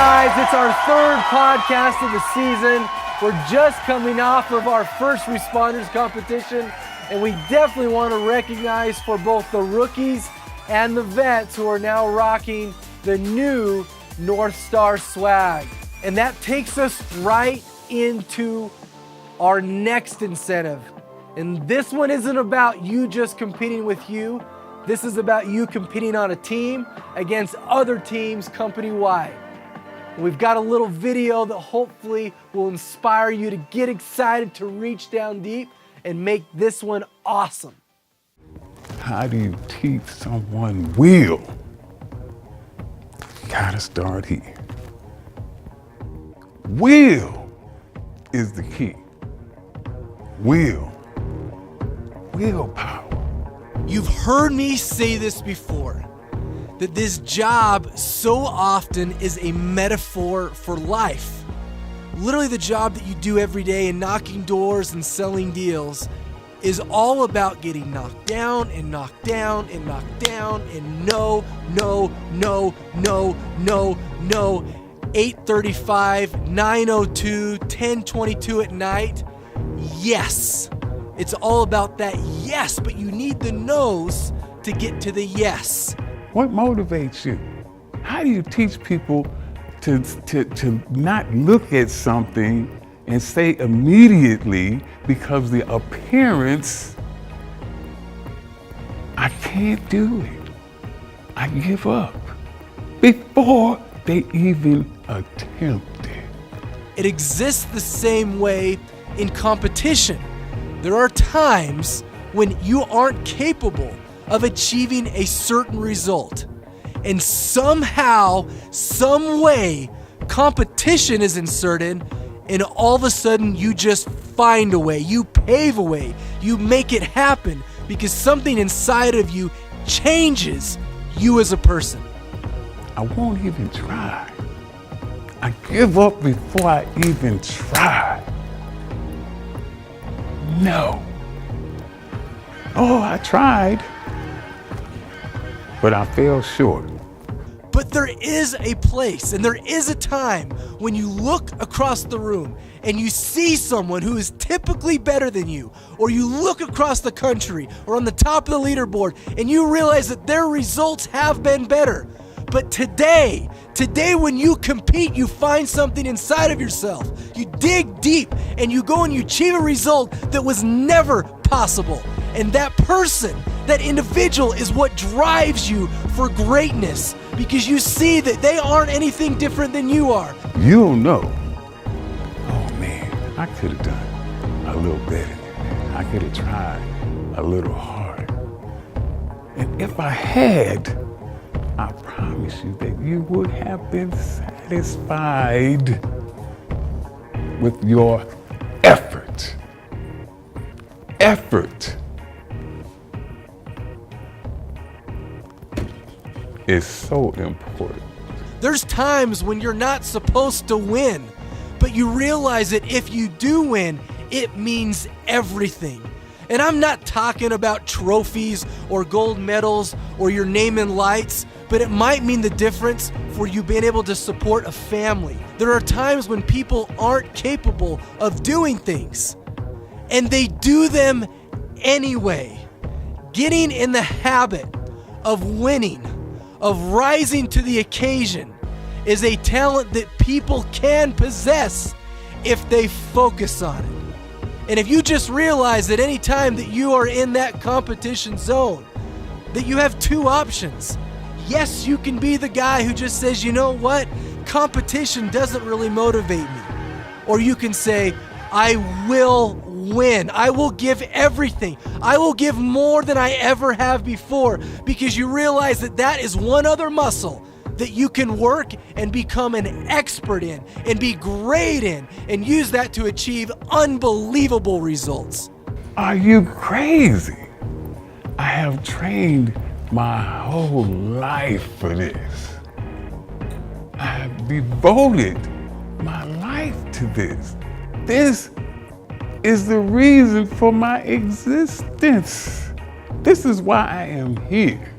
guys, it's our third podcast of the season. We're just coming off of our first responders competition, and we definitely want to recognize for both the rookies and the vets who are now rocking the new North Star swag. And that takes us right into our next incentive. And this one isn't about you just competing with you. This is about you competing on a team against other teams company-wide. We've got a little video that hopefully will inspire you to get excited to reach down deep and make this one awesome. How do you teach someone will? Gotta start here. Will is the key. Willpower. You've heard me say this before, that this job so often is a metaphor for life. Literally the job that you do every day and knocking doors and selling deals is all about getting knocked down and knocked down and knocked down and no, 8:35, 9:02, 10:22 at night. Yes, it's all about that yes, but you need the no's to get to the yes. What motivates you? How do you teach people to not look at something and say immediately, because the appearance, I can't do it, I give up, before they even attempt it? It exists the same way in competition. There are times when you aren't capable of achieving a certain result. And somehow, some way, competition is inserted, and all of a sudden you just find a way, you pave a way, you make it happen because something inside of you changes you as a person. I won't even try. I give up before I even try. No. Oh, I tried, but I fell short. But there is a place and there is a time when you look across the room and you see someone who is typically better than you, or you look across the country or on the top of the leaderboard and you realize that their results have been better. But today when you compete, you find something inside of yourself. You dig deep and you go and you achieve a result that was never possible. And that person, that individual is what drives you for greatness, because you see that they aren't anything different than you are. You'll know, oh man, I could have done a little better than that. I could have tried a little harder. And if I had, I promise you that you would have been satisfied with your effort. Effort is so important. There's times when you're not supposed to win, but you realize that if you do win, it means everything. And I'm not talking about trophies or gold medals or your name in lights, but it might mean the difference for you being able to support a family. There are times when people aren't capable of doing things, and they do them anyway. Getting in the habit of winning, of rising to the occasion, is a talent that people can possess if they focus on it. And if you just realize that any time that you are in that competition zone, that you have two options. Yes, you can be the guy who just says, you know what, competition doesn't really motivate me. Or you can say, I will win. I will give everything. I will give more than I ever have before, because you realize that that is one other muscle that you can work and become an expert in and be great in and use that to achieve unbelievable results. Are you crazy? I have trained my whole life for this. I have devoted my life to this. This is the reason for my existence. This is why I am here.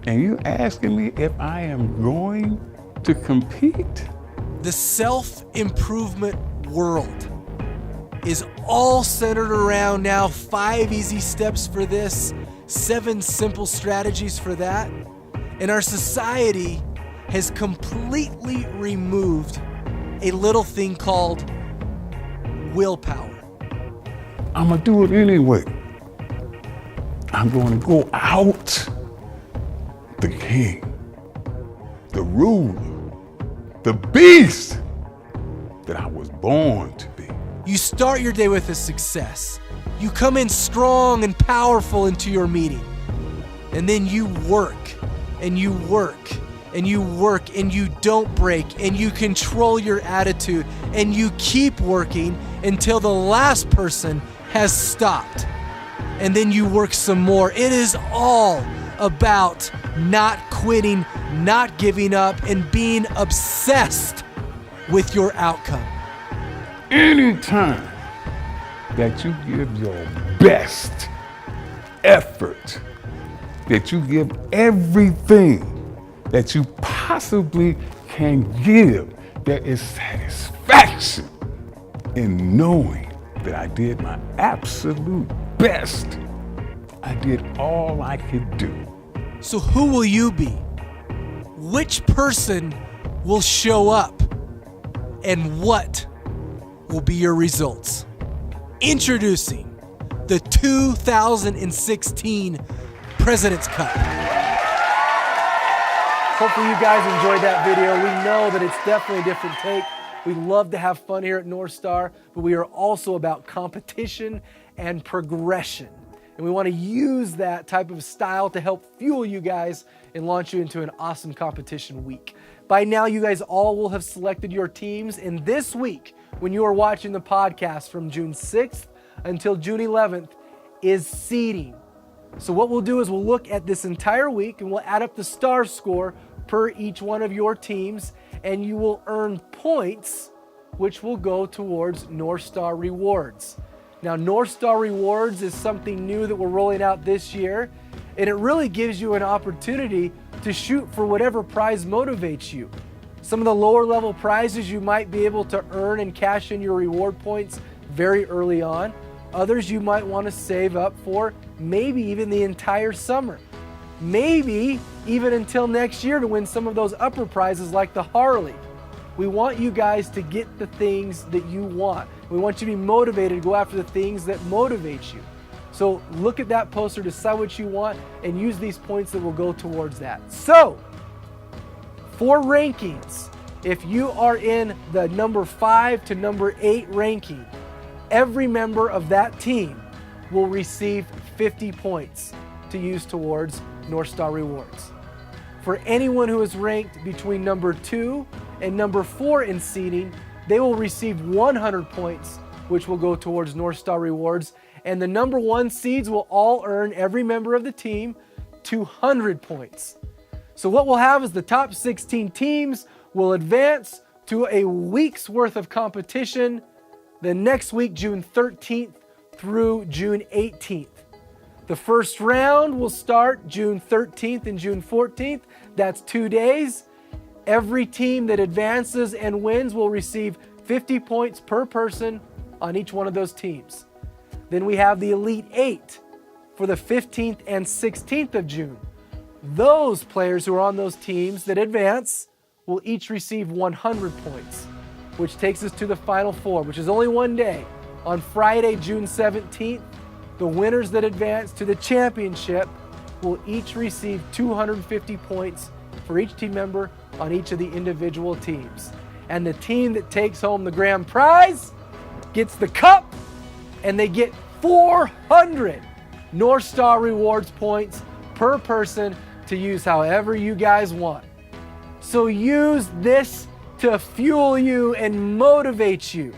And you asking me if I am going to compete. The self-improvement world is all centered around now 5 easy steps for this, 7 simple strategies for that. And our society has completely removed a little thing called willpower. I'm gonna do it anyway. I'm going to go out the king, the ruler, the beast that I was born to be. You start your day with a success. You come in strong and powerful into your meeting. And then you work and you work and you work and you don't break and you control your attitude and you keep working until the last person has stopped. And then you work some more. It is all about not quitting, not giving up, and being obsessed with your outcome. Anytime that you give your best effort, that you give everything that you possibly can give, there is satisfaction in knowing that I did my absolute best. I did all I could do. So who will you be? Which person will show up? And what will be your results? Introducing the 2016 President's Cup. Hopefully you guys enjoyed that video. We know that it's definitely a different take. We love to have fun here at North Star, but we are also about competition and progression. And we want to use that type of style to help fuel you guys and launch you into an awesome competition week. By now, you guys all will have selected your teams. And this week, when you are watching the podcast from June 6th until June 11th, is seeding. So what we'll do is we'll look at this entire week and we'll add up the star score per each one of your teams, and you will earn points, which will go towards North Star Rewards. Now, North Star Rewards is something new that we're rolling out this year, and it really gives you an opportunity to shoot for whatever prize motivates you. Some of the lower level prizes you might be able to earn and cash in your reward points very early on. Others you might want to save up for maybe even the entire summer. Maybe even until next year to win some of those upper prizes like the Harley. We want you guys to get the things that you want. We want you to be motivated to go after the things that motivate you. So look at that poster, decide what you want, and use these points that will go towards that. So, for rankings, if you are in the number 5 to number 8 ranking, every member of that team will receive 50 points to use towards North Star Rewards. For anyone who is ranked between number 2 and number 4 in seeding, they will receive 100 points, which will go towards North Star Rewards. And the number 1 seeds will all earn, every member of the team, 200 points. So what we'll have is the top 16 teams will advance to a week's worth of competition the next week, June 13th through June 18th. The first round will start June 13th and June 14th. That's 2 days. Every team that advances and wins will receive 50 points per person on each one of those teams. Then we have the Elite 8 for the 15th and 16th of June. Those players who are on those teams that advance will each receive 100 points, which takes us to the Final Four, which is only 1 day. On Friday, June 17th, the winners that advance to the championship will each receive 250 points for each team member on each of the individual teams. And the team that takes home the grand prize gets the cup, and they get 400 North Star Rewards points per person to use however you guys want. So use this to fuel you and motivate you.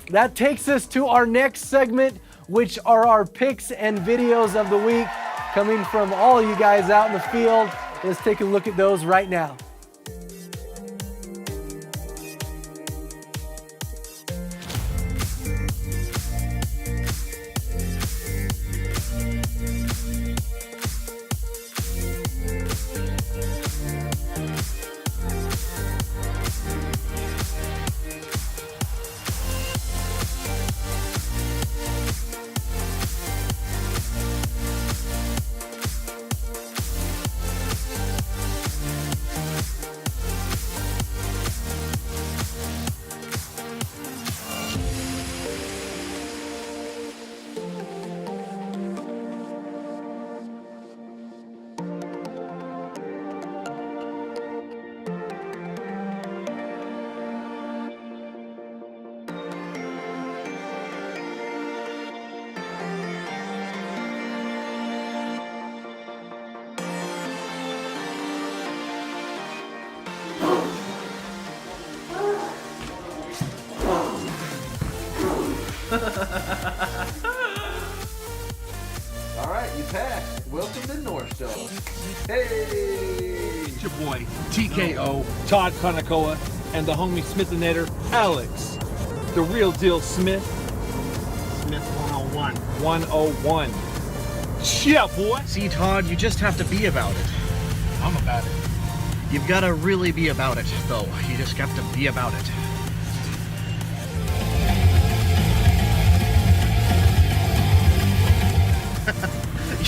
That takes us to our next segment, which are our picks and videos of the week coming from all you guys out in the field. Let's take a look at those right now. All right, you passed. Welcome to North Star. Hey! It's your boy, TKO, Todd Kanakoa, and the homie Smithinator, Alex. The real deal Smith. Smith 101. 101. Yeah, boy. See, Todd, you just have to be about it. I'm about it. You've got to really be about it, though. You just have to be about it.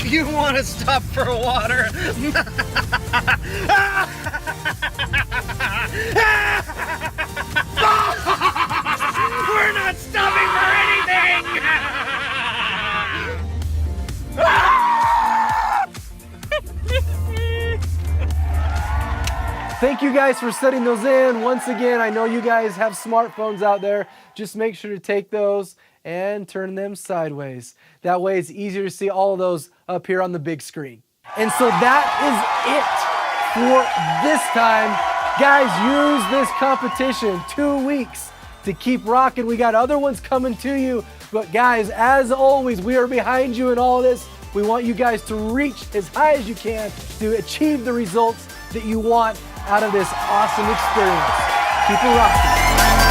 You want to stop for water? We're not stopping for anything! Thank you guys for setting those in. Once again, I know you guys have smartphones out there. Just make sure to take those and turn them sideways. That way it's easier to see all of those up here on the big screen. And so that is it for this time. Guys, use this competition 2 weeks to keep rocking. We got other ones coming to you. But guys, as always, we are behind you in all this. We want you guys to reach as high as you can to achieve the results that you want out of this awesome experience. Keep it rocking.